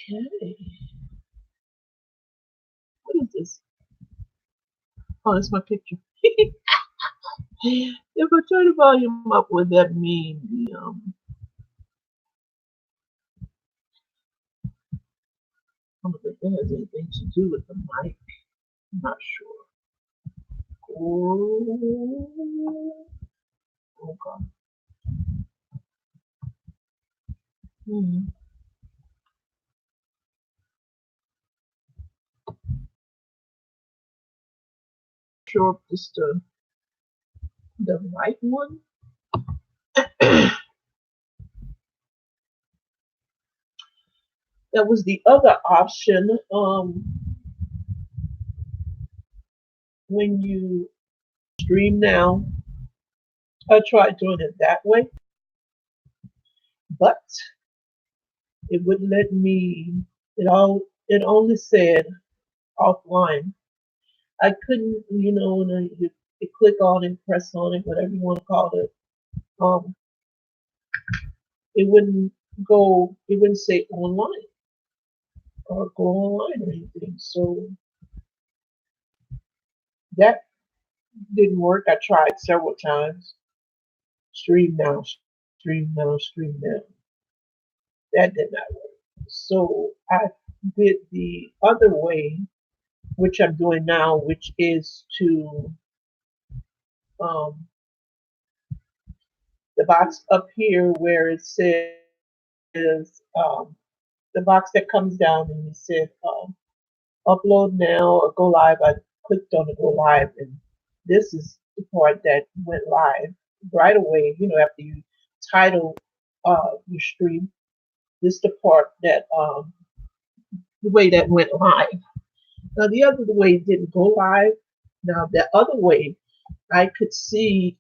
Okay. What is this? Oh, that's my picture. If I turn the volume up, would that mean I don't think that has anything to do with the mic. I'm not sure. Oh, oh God. Hmm. Sure if it's the right one. That was the other option. When you stream now, I tried doing it that way, but it wouldn't let me. It only said offline. I couldn't, when you click on it, press on it, whatever you want to call it. Um, it wouldn't go. It wouldn't say online or go online or anything. So that didn't work. I tried several times. Stream now, stream now, stream now. That did not work. So I did the other way, which I'm doing now, which is to um, the box up here where it says the box that comes down and it said upload now or go live. I clicked on the go live, and this is the part that went live right away. After you title your stream, this is the part that the way that went live. Now the other way didn't go live. Now the other way, I could see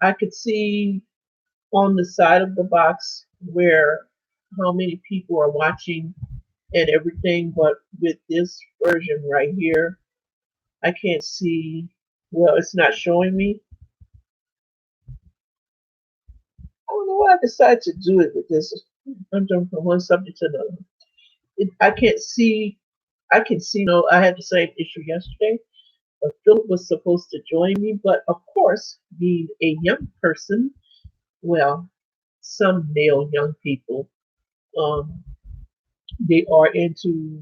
I could see on the side of the box where how many people are watching and everything, but with this version right here, I can't see. Well, it's not showing me. I don't know why I decided to do it with this. I'm jumping from one subject to another. I can't see. I can see. No, I had the same issue yesterday. Philip was supposed to join me, but of course, being a young person, well, some male young people, um, they are into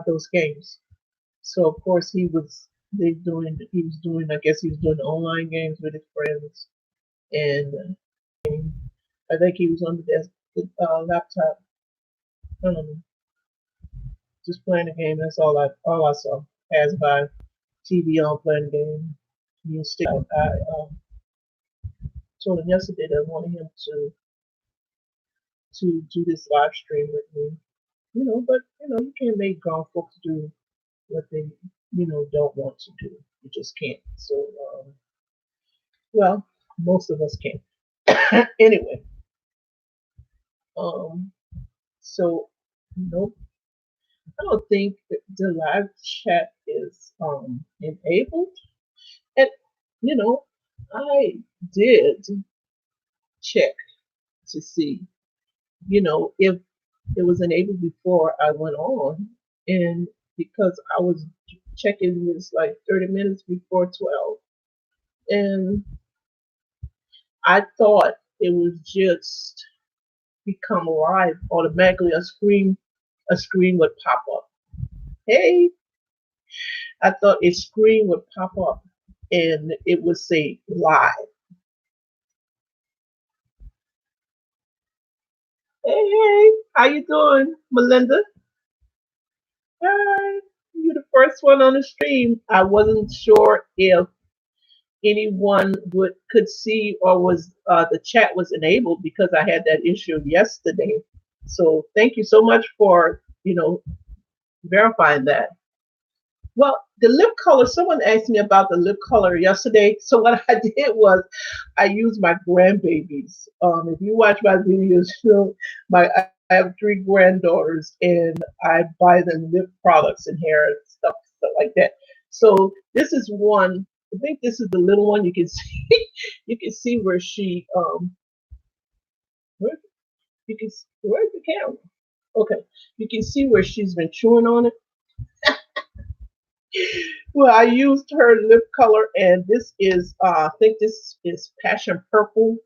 those games. So of course he was doing, I guess he was doing online games with his friends, and I think he was on the laptop, um, just playing a game. That's all I saw. Pass by, TV on, playing a game. Me and stick out. I told him yesterday that I wanted him to do this live stream with me. But you can't make grown folks do what they don't want to do. You just can't. So well, most of us can't. Anyway, um, so nope. I don't think that the live chat is enabled. And you know, I did check to see, if it was enabled before I went on, and because I was checking this like 30 minutes before 12, and I thought it was just become live automatically. A screen would pop up. Hey, I thought a screen would pop up and it would say live. Hey, how you doing, Melinda? Hi, you're the first one on the stream. I wasn't sure if anyone would could see or was the chat was enabled because I had that issue yesterday. So thank you so much for verifying that. Well, the lip color, someone asked me about the lip color yesterday. So what I did was I used my grandbabies. If you watch my videos, I have three granddaughters and I buy them lip products and hair and stuff like that. So this is one. I think this is the little one. You can see, you can see where she where, You can see, where's the camera? Okay, you can see where she's been chewing on it. Well, I used her lip color, and this is, I think this is Passion Purple.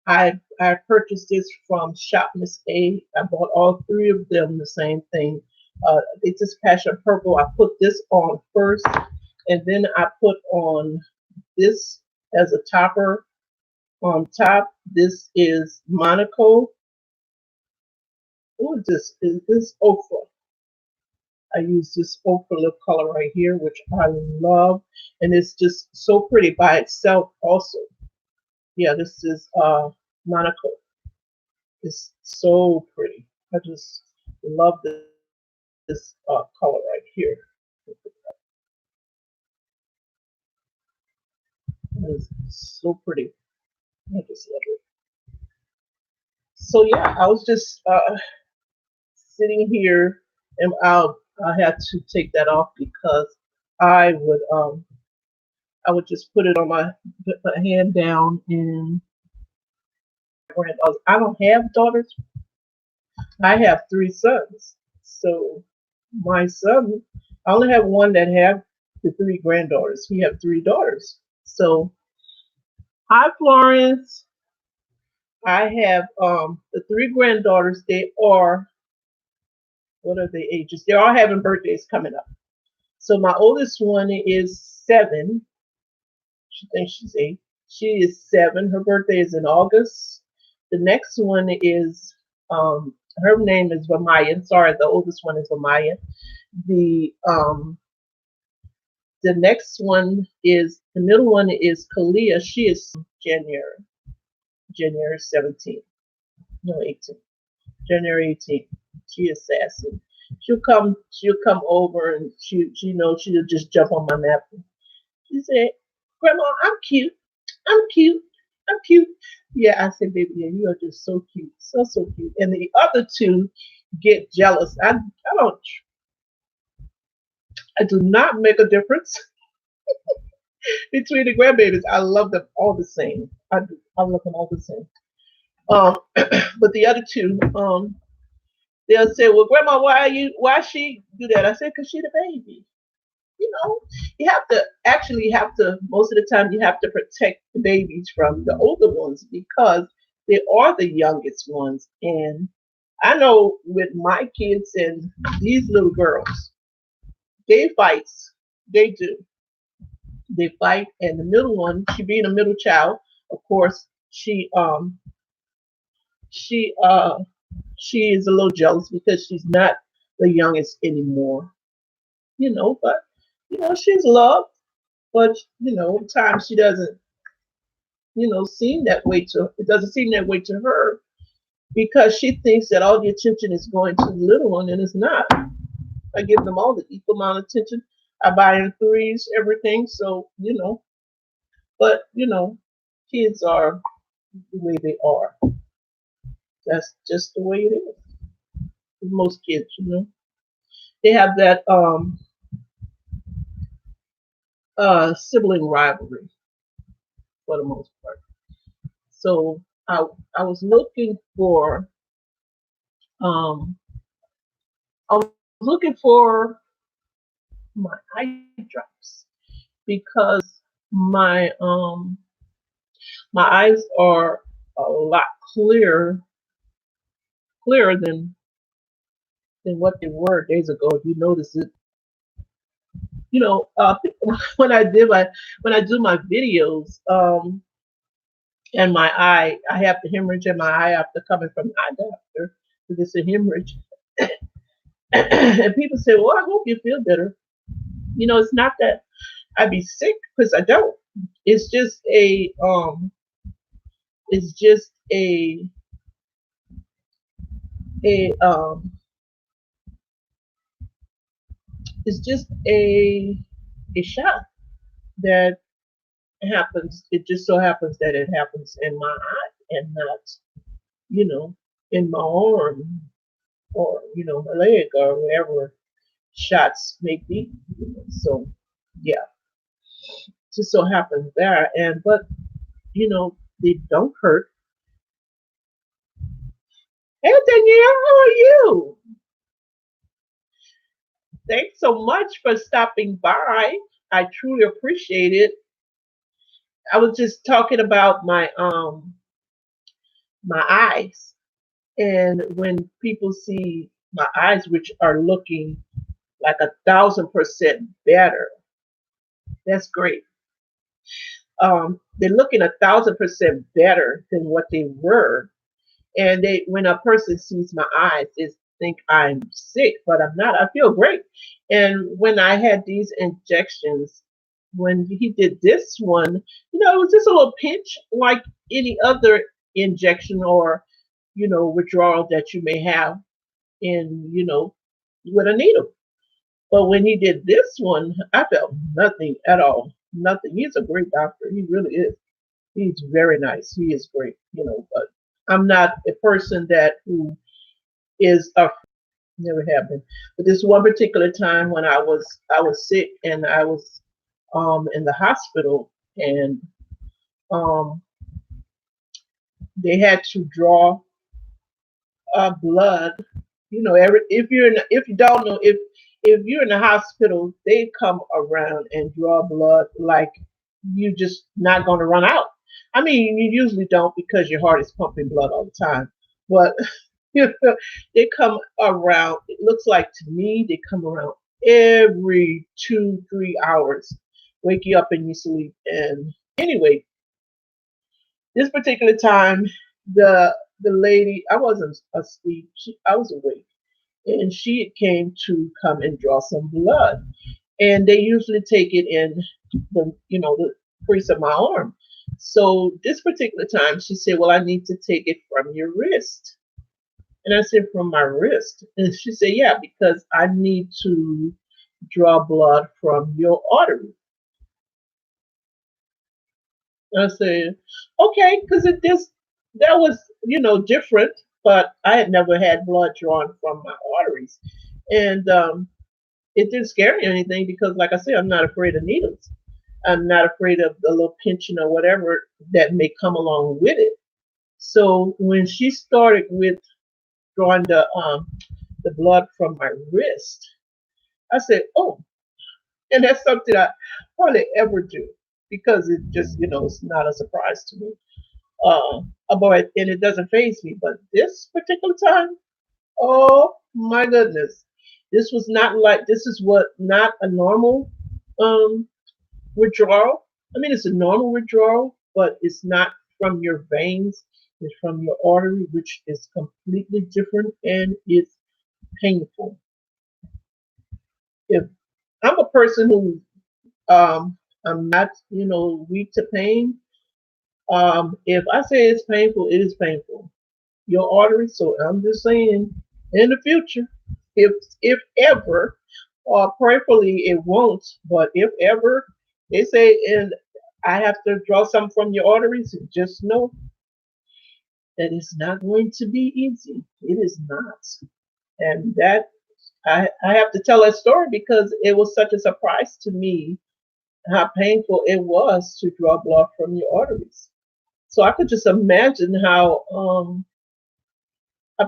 I purchased this from Shop Miss A. I bought all three of them the same thing. It's just Passion Purple. I put this on first, and then I put on this as a topper on top. This is Monaco. What is this? Is this ochre? I use this ochre lip color right here, which I love, and it's just so pretty by itself. Also, yeah, this is Monaco. It's so pretty. I just love this color right here. It's so pretty. I just love it. So yeah, I was just sitting here, and I had to take that off because I would um I would just put my hand down and I don't have daughters. I have three sons. So my son, I only have one that have the three granddaughters. He have three daughters. So hi Florence. I have the three granddaughters. They are, what are their ages? They're all having birthdays coming up. So my oldest one is 7. She thinks she's 8. She is 7. Her birthday is in August. The next one is her name is Vamaya. Sorry, the oldest one is Vamaya. The um the next one is the middle one is Kalia. She is January. January 17th. No, 18th. January 18th. She is sassy. She'll come over and she knows she'll just jump on my napkin. She said, Grandma, I'm cute. I'm cute. I'm cute. Yeah, I said, baby, yeah, you are just so cute. So so cute. And the other two get jealous. I do not make a difference between the grandbabies. I love them all the same. I love them all the same. But the other two, they'll say, "Well, Grandma, why she do that?" I said, "Cause she the baby. You know, you have to most of the time you have to protect the babies from the older ones because they are the youngest ones. And I know with my kids and these little girls, they fight. They do. They fight, and the middle one, she being a middle child, of course, she she is a little jealous because she's not the youngest anymore, but she's loved, but at times she doesn't, seem that way to it doesn't seem that way to her because she thinks that all the attention is going to the little one and it's not. I give them all the equal amount of attention. I buy in threes, everything, so but kids are the way they are. That's just the way it is. Most kids, they have that sibling rivalry for the most part. So I was looking for um I was looking for my eye drops because my eyes are a lot clearer than what they were days ago. If you notice it, when I do my videos, and my eye, I have the hemorrhage in my eye after coming from the eye doctor because it's a hemorrhage. And people say, "Well, I hope you feel better." It's not that I be sick because I don't. It's just it's just a it's just a shot that happens. It just so happens that it happens in my eye and not, you know, in my arm or my leg or wherever shots may be. So yeah, just so happens there. And but they don't hurt. Hey Danielle, how are you? Thanks so much for stopping by. I truly appreciate it. I was just talking about my eyes, and when people see my eyes, which are looking like 1,000% better, that's great. They're looking 1,000% better than what they were. And they, when a person sees my eyes, they think I'm sick, but I'm not. I feel great. And when I had these injections, when he did this one, it was just a little pinch, like any other injection or withdrawal that you may have in with a needle. But when he did this one, I felt nothing at all. Nothing. He's a great doctor. He really is. He's very nice. He is great. But I'm not a person that who is a never have been. But this one particular time when I was sick and I was in the hospital and um they had to draw blood. If if you don't know, if you're in the hospital, they come around and draw blood like you just not going to run out. I mean, you usually don't because your heart is pumping blood all the time, but they come around. It looks like to me they come around every 2 3 hours, wake you up in your sleep. And anyway, this particular time, the lady, I wasn't asleep. I was awake, and she came to come and draw some blood. And they usually take it in the crease of my arm. So this particular time, she said, "Well, I need to take it from your wrist." And I said, "From my wrist?" And she said, "Yeah, because I need to draw blood from your artery." And I said, "Okay," because it just that was different, but I had never had blood drawn from my arteries, and it didn't scare me or anything because, like I said, I'm not afraid of needles. I'm not afraid of the little pinching or whatever that may come along with it. So when she started with drawing the blood from my wrist, I said, "Oh," and that's something I hardly ever do because it just it's not a surprise to me. But and it doesn't phase me. But this particular time, oh my goodness, this was not like this is what not a normal um withdrawal. I mean, it's a normal withdrawal, but it's not from your veins. It's from your artery, which is completely different and it's painful. If I'm a person who I'm not, weak to pain. If I say it's painful, it is painful. Your artery. So I'm just saying, in the future, if ever, or prayerfully it won't, but if ever they say and I have to draw some from your arteries, just know that it's not going to be easy. It is not. And that I have to tell that story because it was such a surprise to me how painful it was to draw blood from your arteries. So I could just imagine how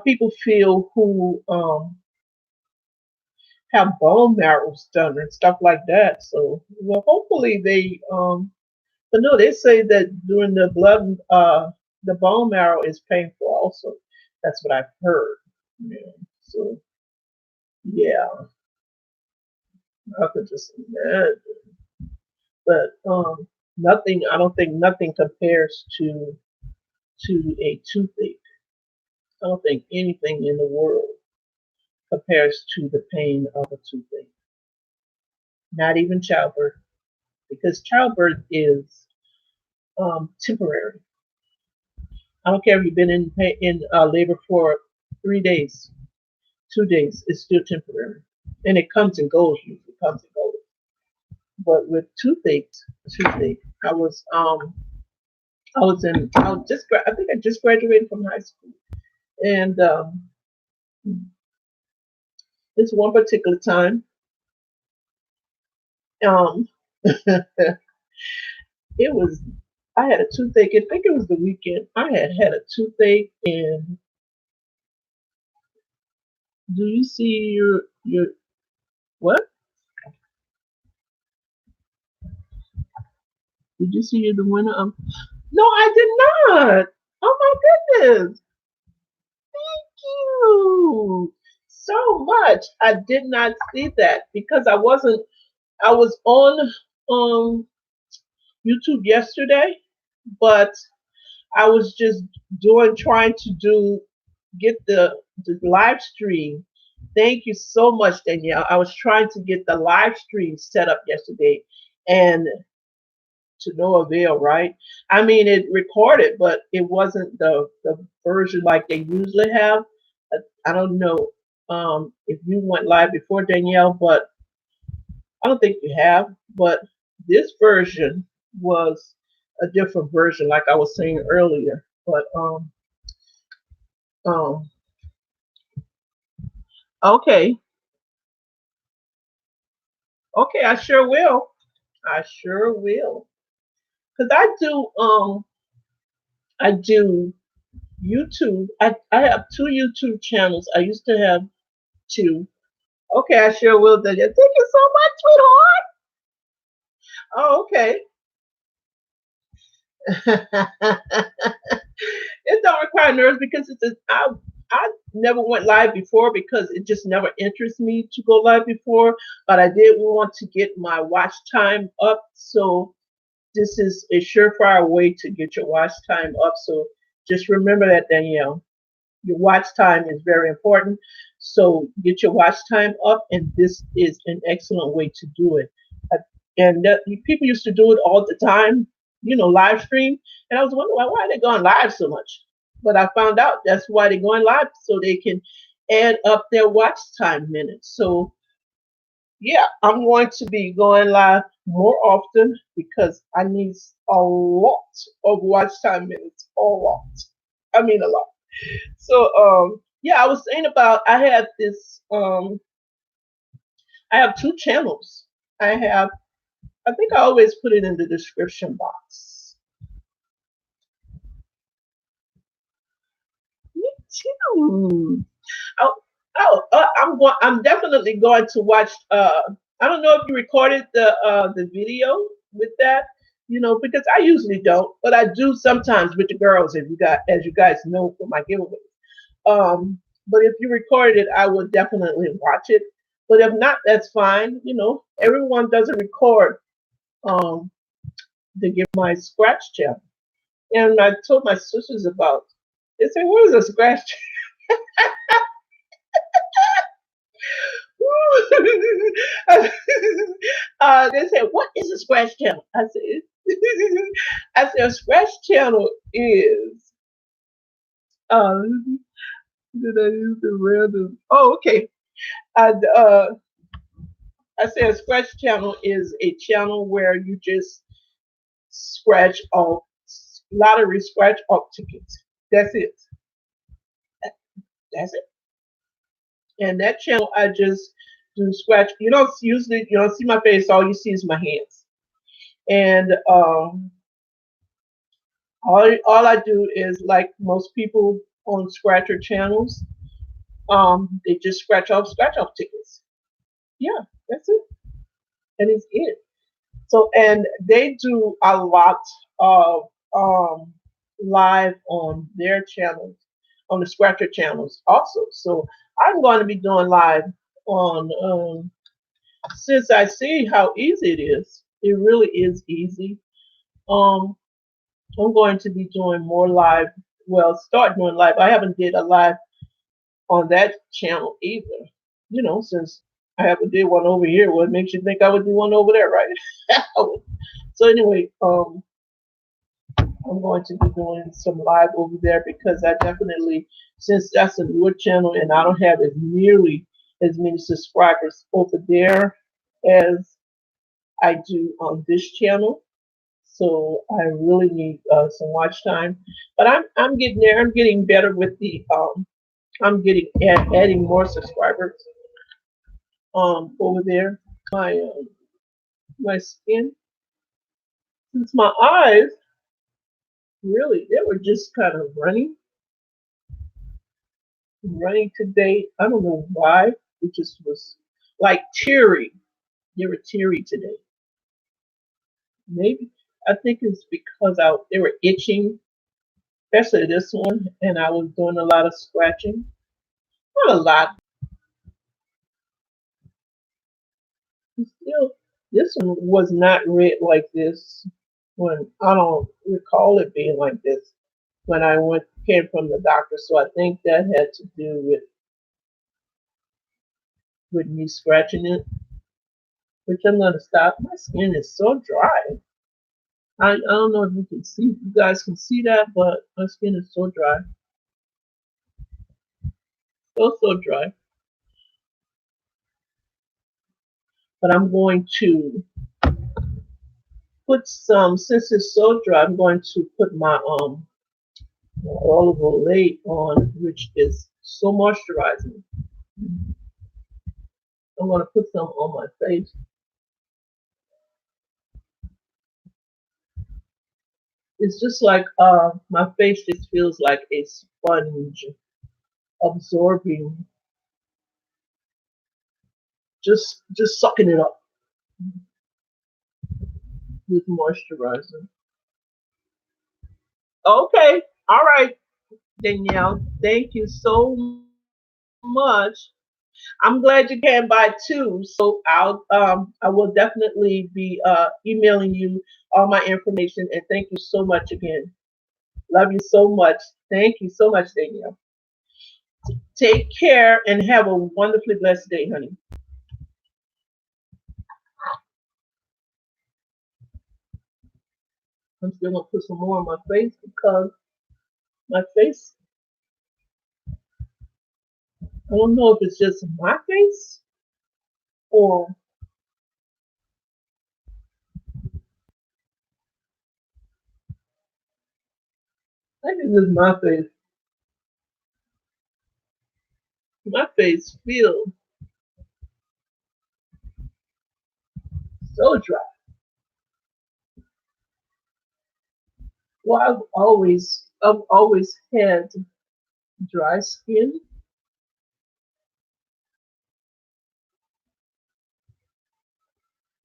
people feel who have bone marrows done and stuff like that. So well, hopefully they but no, they say that doing the bone marrow is painful also. That's what I've heard. Yeah. So yeah, I could just imagine. But nothing. I don't think nothing compares to a toothache. I don't think anything in the world compares to the pain of a toothache. Not even childbirth, because childbirth is temporary. I don't care if you've been in labor for 3 days, 2 days. It's still temporary, and it comes and goes. Usually comes and goes. But with toothache, I was I think I just graduated from high school, and this one particular time, um, it was I had a toothache. I think it was the weekend. I had had a toothache, and Do you see your what? Did you see you're the winner of? No, I did not. Oh my goodness! Thank you so much. I did not see that because I wasn't. I was on um YouTube yesterday, but I was just trying to get the live stream. Thank you so much, Danielle. I was trying to get the live stream set up yesterday, and to no avail, right? I mean, it recorded, but it wasn't the version like they usually have. I don't know if you went live before, Danielle, but I don't think you have. But this version was a different version, like I was saying earlier. But um, okay, okay, I sure will. I sure will. Cause I do YouTube. I have two YouTube channels. I used to have two. Okay, I sure will. Thank you so much, sweetheart. Oh, okay. It don't require nerves because I never went live before because it just never interests me to go live before. But I did want to get my watch time up, so this is a surefire way to get your watch time up. So just remember that, Danielle. Your watch time is very important. So get your watch time up, and this is an excellent way to do it. Uh, And people used to do it all the time, live stream. And I was wondering why are they going live so much? But I found out that's why they're going live so they can add up their watch time minutes. So yeah, I'm going to be going live more often because I need a lot of watch time minutes. A lot. I mean a lot. So yeah, I was saying about I have two channels. I think I always put it in the description box. Me too. Oh, I'm definitely going to watch. I don't know if you recorded the video with that. Because I usually don't, but I do sometimes with the girls. If you got, as you guys know from my giveaway. But if you recorded it, I would definitely watch it. But if not, that's fine. Everyone doesn't record um, to give my scratch channel. And I told my sisters about. They say, "What is a scratch?" They said, "What is a scratch channel?" I said, "I said a scratch channel is." Did I use the random? Oh, okay. I I said a scratch channel is a channel where you just scratch off lottery scratch off tickets. That's it. That's it. And that channel, I just do scratch. You don't see my face. All you see is my hands. And all I do is like most people on scratcher channels. They just scratch off tickets. Yeah, that's it. And it's it. So and they do a lot of um live on their channels, on the scratcher channels also. So I'm going to be doing live on since I see how easy it is. It really is easy. Um I'm going to be doing more live. Well, start doing live. I haven't did a live on that channel either. Since I haven't did one over here, what makes you think I would do one over there, right? So anyway, I'm going to be doing some live over there because I definitely, since that's a newer channel and I don't have as nearly as many subscribers over there as I do on this channel. So I really need some watch time, but I'm getting there. I'm getting better with the I'm getting adding more subscribers over there. My skin, since my eyes really they were just kind of running. running today. I don't know why. It just was like teary. They were teary today. Maybe I think it's because they were itching, especially this one, and I was doing a lot of scratching. Not a lot. Still, this one was not red like this when I don't recall it being like this when I went came from the doctor. So I think that had to do with me scratching it, which I'm gonna stop. My skin is so dry. I don't know if you can see you guys can see that, but my skin is so dry. So dry. But I'm going to put some since it's so dry, I'm going to put my olive oil on, which is so moisturizing. I'm gonna put some on my face. It's just like my face just feels like a sponge absorbing, just sucking it up with moisturizer. Okay, all right, Danielle. Thank you so much. I'm glad you came by too. So I will definitely be emailing you all my information and thank you so much again. Love you so much. Thank you so much, Danielle. Take care and have a wonderfully blessed day, honey. I'm still gonna put some more on my face because my face, I don't know if it's just my face or I think it's just my face. My face feels so dry. Well, I've always had dry skin,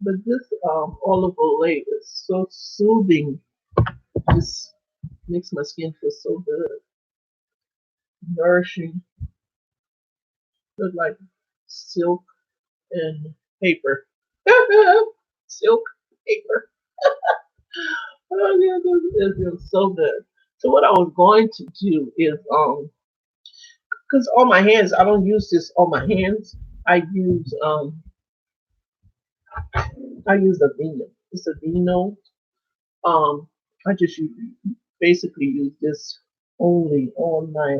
but this olive oil is so soothing. Just makes my skin feel so good, nourishing, look like silk and paper. Silk paper. Oh yeah, it feels so good. So what I was going to do is because on my hands, I don't use this on my hands. I use I use a Vino. It's a Vino. Um, I just basically use this only on my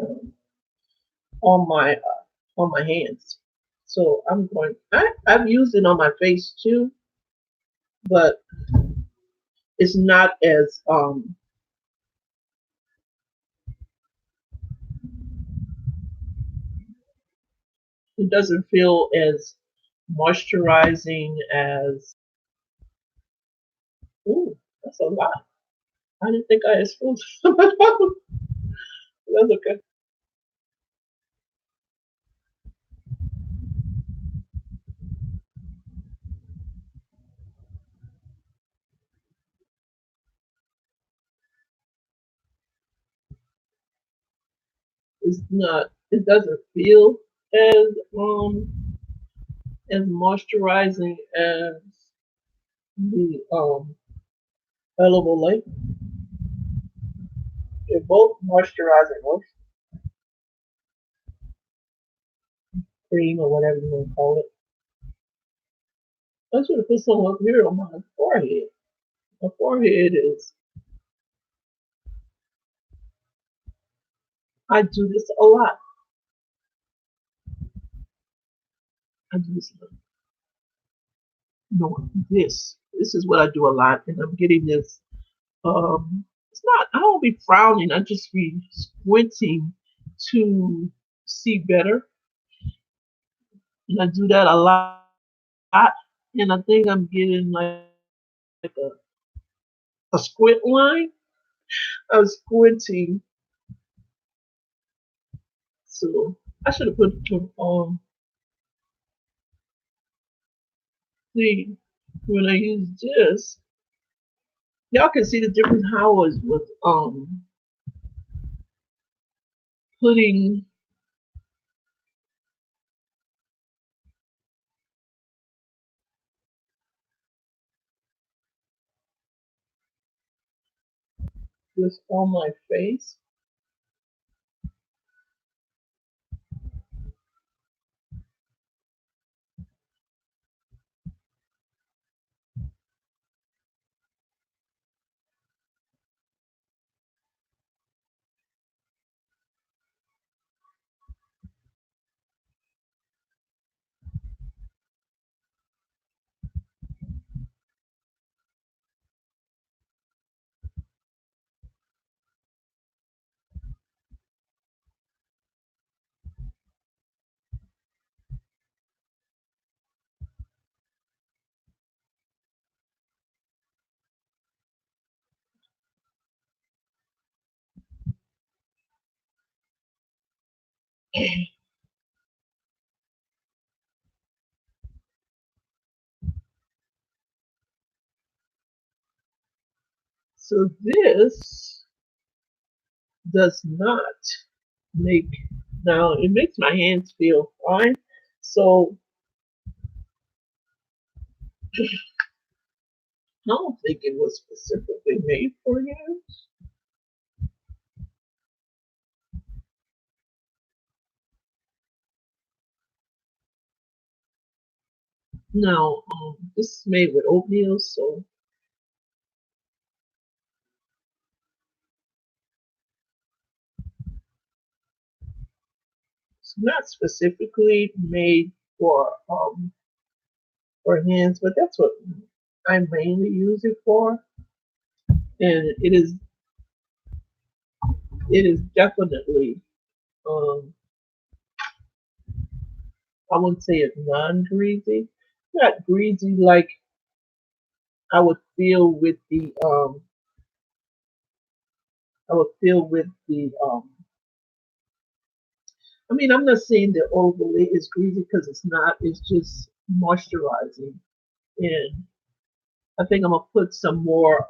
hands. So I've used it on my face too, but it's not as it doesn't feel as moisturizing as. Ooh, that's a lot. I didn't think I exposed so much. That's okay. It's not. It doesn't feel as as moisturizing as the Elevate Lake. They're both moisturizing lotion, cream or whatever you want to call it. I should have put some up here on my forehead. My forehead is. I do this a lot. I do this. No, this. This is what I do a lot, and I'm getting this. It's not. I don't be frowning. I just be squinting to see better, and I do that a lot. And I think I'm getting like a squint line. I was squinting, so I should have put see when I use this, y'all can see the difference how I was with putting this on my face. So this does not make, now it makes my hands feel fine. So I don't think it was specifically made for you. Now, this is made with oatmeal, so it's not specifically made for hands, but that's what I mainly use it for. And it is definitely um I wouldn't say it's non-greasy. Not greasy like I would feel with the I would feel with the I mean, I'm not saying the overlay is greasy because it's not. It's just moisturizing. And I think I'm gonna put some more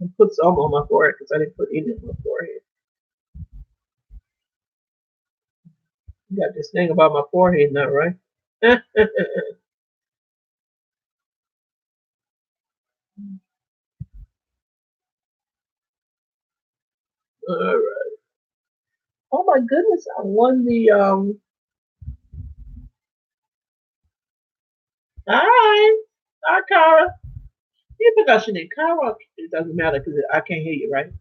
and put some on my forehead because I didn't put any on my forehead. You got this thing about my forehead now, right? All right. Oh my goodness, I won the hi. Hi Cara. You think I should name Cara? It doesn't matter because I can't hear you, right?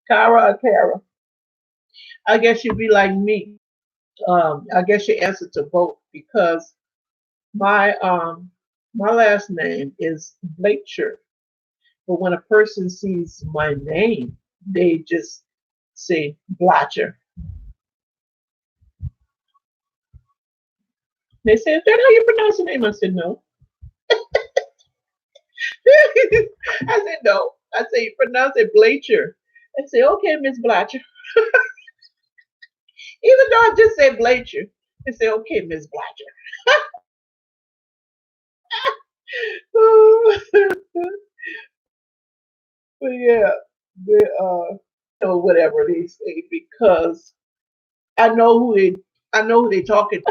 Cara or Cara. I guess you'd be like me. I guess you answer to both because my my last name is Blacher. But when a person sees my name, they just say Blatcher. They say, "Is that how you pronounce your name?" I said, "No." I said, "No." I say, "You pronounce it Blacher." I say, "Okay, Miss Blatcher." Even though I just said Blacher, they say, "Okay, Miss Blatcher." But yeah, the or whatever they say because I know who they I know who they talking.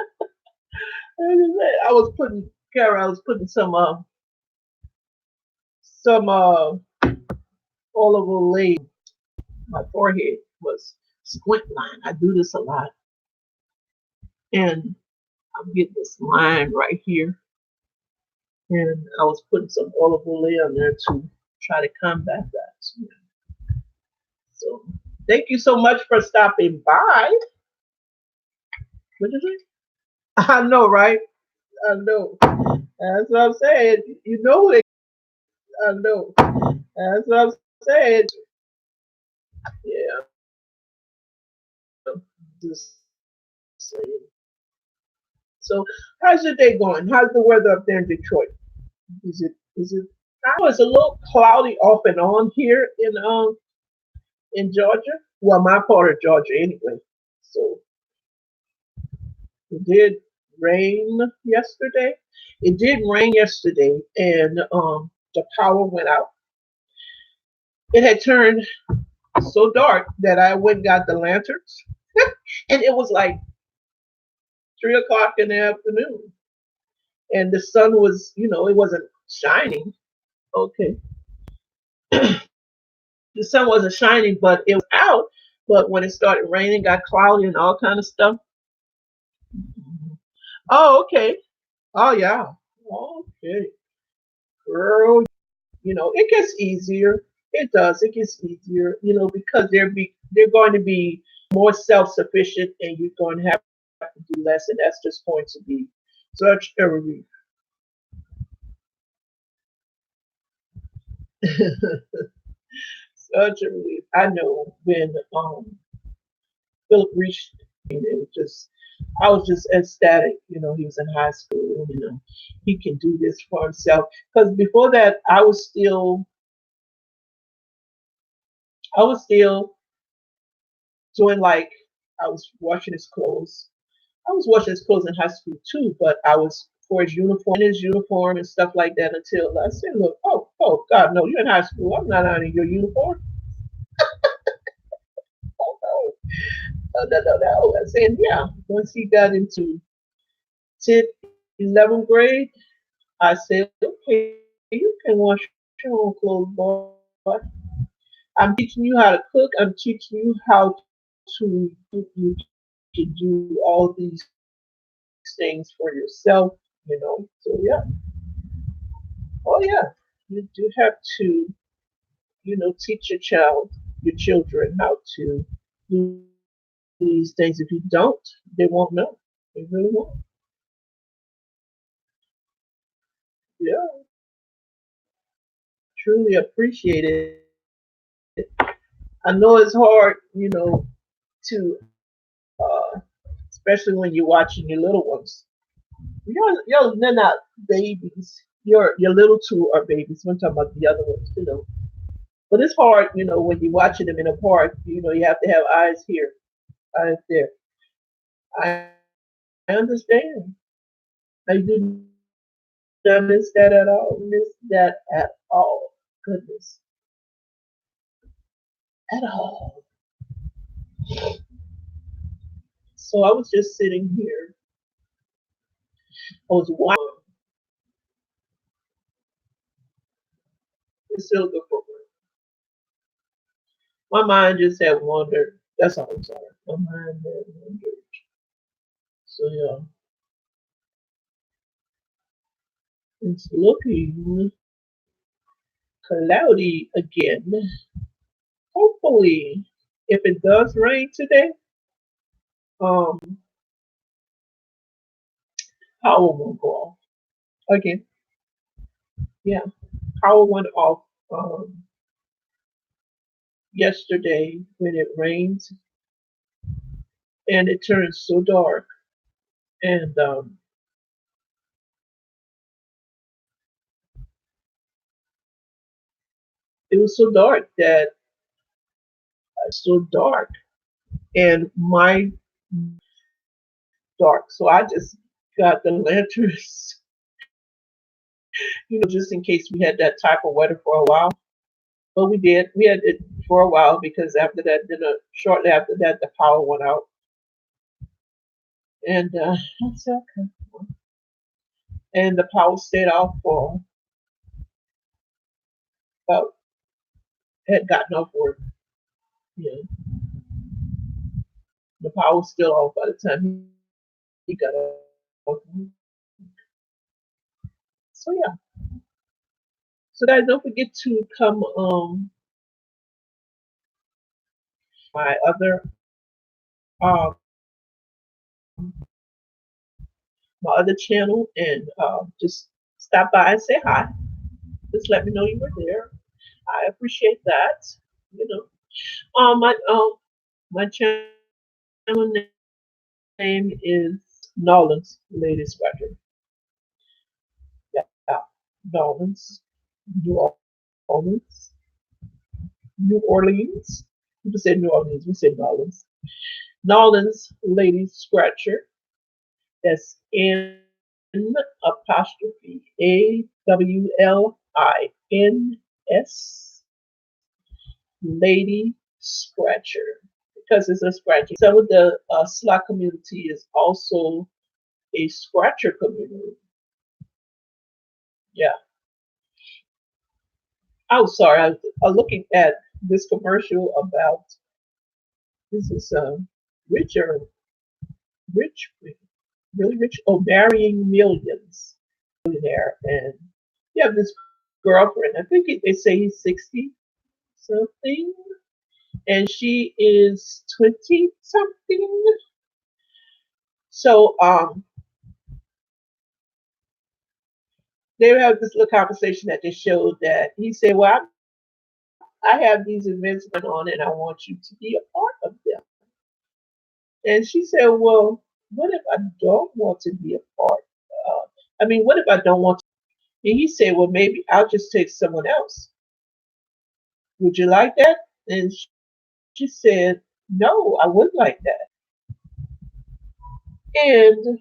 I was putting Kara, I was putting some olive oil. My forehead was squint line. I do this a lot, and I'm getting this line right here, and I was putting some olive oil on there to try to combat that. So thank you so much for stopping by. What is it? I know, right? I know. That's what I'm saying. You know who they. I know. That's what I'm saying. Yeah. Just saying. So, how's your day going? How's the weather up there in Detroit? Is it? I know it's a little cloudy off and on here in Georgia. Well, my part of Georgia anyway. So it did rain yesterday. It did rain yesterday, and the power went out. It had turned so dark that I went and got the lanterns, and it was like 3 o'clock in the afternoon, and the sun was, it wasn't shining. Okay, the sun wasn't shining, but it was out. But when it started raining, got cloudy and all kind of stuff. Oh, okay. Oh, yeah. Okay, girl. It gets easier. It does. It gets easier. Because they're going to be more self sufficient, and you're going to have to do less, and that's just going to be such a relief. Such a relief. I know when Philip reached, it was just I was just ecstatic. He was in high school. He can do this for himself. Because before that, I was still doing like I was washing his clothes. I was washing his clothes in high school too, but I was for his uniform and stuff like that until I said, "Look, oh, God, no, you're in high school. I'm not ironing your uniform. Oh, no." I said, yeah. Once he got into 10th, 11th grade, I said, okay, you can wash your own clothes, boy. I'm teaching you how to cook. I'm teaching you how to do all these things for yourself. So yeah, oh yeah, you do have to, teach your children how to do these things. If you don't, they won't know. They really won't. Yeah, truly appreciate it. I know it's hard, to, uh, especially when you're watching your little ones. They're not babies. Your little two are babies. I'm talking about the other ones. But it's hard, when you're watching them in a park. You have to have eyes here, eyes there. I understand. I do not miss that at all. Miss that at all. Goodness, at all. So I was just sitting here. I was watching the Silver Foot. My mind just had wandered. That's all I'm sorry. My mind had wandered. So yeah, it's looking cloudy again. Hopefully, if it does rain today, um, power won't go off again. Yeah, power went off yesterday when it rained, and it turned so dark, and it was so dark that so dark, and my dark. So I just got the lanterns, just in case we had that type of weather for a while. But we did. We had it for a while because after that, shortly after that, the power went out, and I said, okay. And the power stayed off for about had gotten off work. Yeah, the power was still off by the time he got off. So yeah. So guys, don't forget to come my um other channel and just stop by and say hi. Just let me know you were there. I appreciate that. You know. My channel name is Nolans, lady scratcher. Yeah, Nolans, New Orleans, New Orleans. People say New Orleans, we say Nolans. Nolans, lady scratcher. That's N apostrophe AWLINS, lady scratcher, because it's a scratching. Some of the Slack community is also a scratcher community. Yeah. Oh, sorry. I was looking at this commercial about this is rich or rich, really rich. Oh, marrying millions, millionaire, and you have this girlfriend. I think they say he's 60 something, and she is 20 something. So they have this little conversation that they showed that he said, "Well, I have these events going on, and I want you to be a part of them." And she said, "Well, what if I don't want to be a part? I mean, what if I don't want to?" And he said, "Well, maybe I'll just take someone else. Would you like that?" And she said, "No, I wouldn't like that." And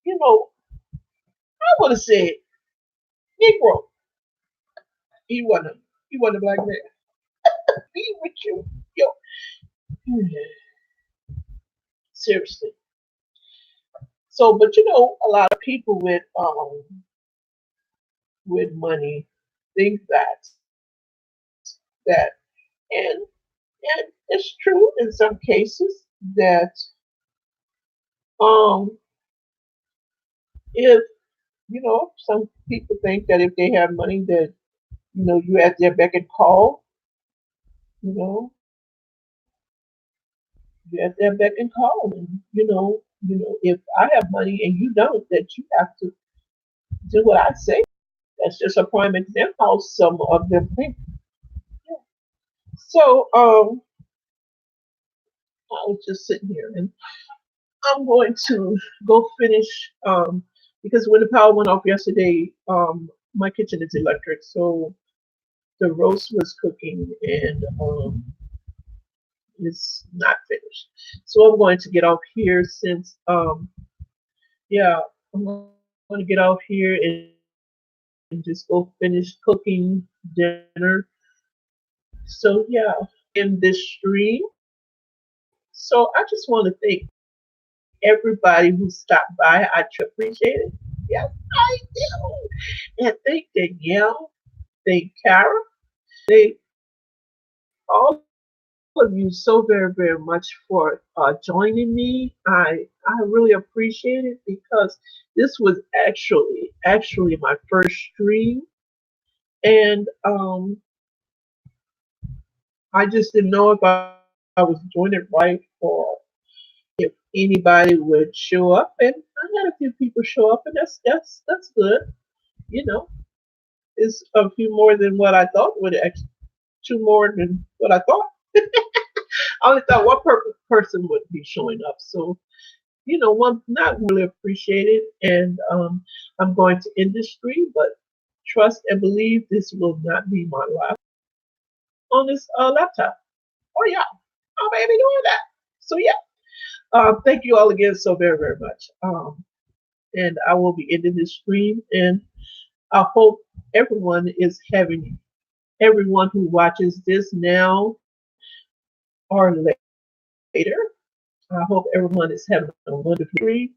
you know, I would have said, "Negro, he wasn't. He wasn't a black man. Be with you, yo." Seriously. So, but a lot of people with money think that and and it's true in some cases that um if some people think that if they have money that you at their beck and call, you know you at their beck and call, and if I have money and you don't, that you have to do what I say. That's just a prime example how some of them think. Yeah. So I was just sitting here, and I'm going to go finish because when the power went off yesterday, my kitchen is electric, so the roast was cooking and it's not finished. So I'm going to get off here since yeah, I'm going to get off here and just go finish cooking dinner. So yeah, in this stream. So I just want to thank everybody who stopped by. I appreciate it. Yes, I do. And thank Danielle, thank Kara, thank all of you so very, very much for joining me. I really appreciate it because this was actually my first stream, and I just didn't know if I was doing it right or if anybody would show up. And I had a few people show up, and that's good. You know, it's a few more than what I thought would actually. Two more than what I thought. I only thought one person would be showing up. So, one not really appreciated. And I'm going to industry, but trust and believe this will not be my last on this laptop. Oh yeah, I may be doing that. So yeah, thank you all again so very very much. And I will be ending this stream, and I hope everyone who watches this now or later. I hope everyone is having a wonderful day.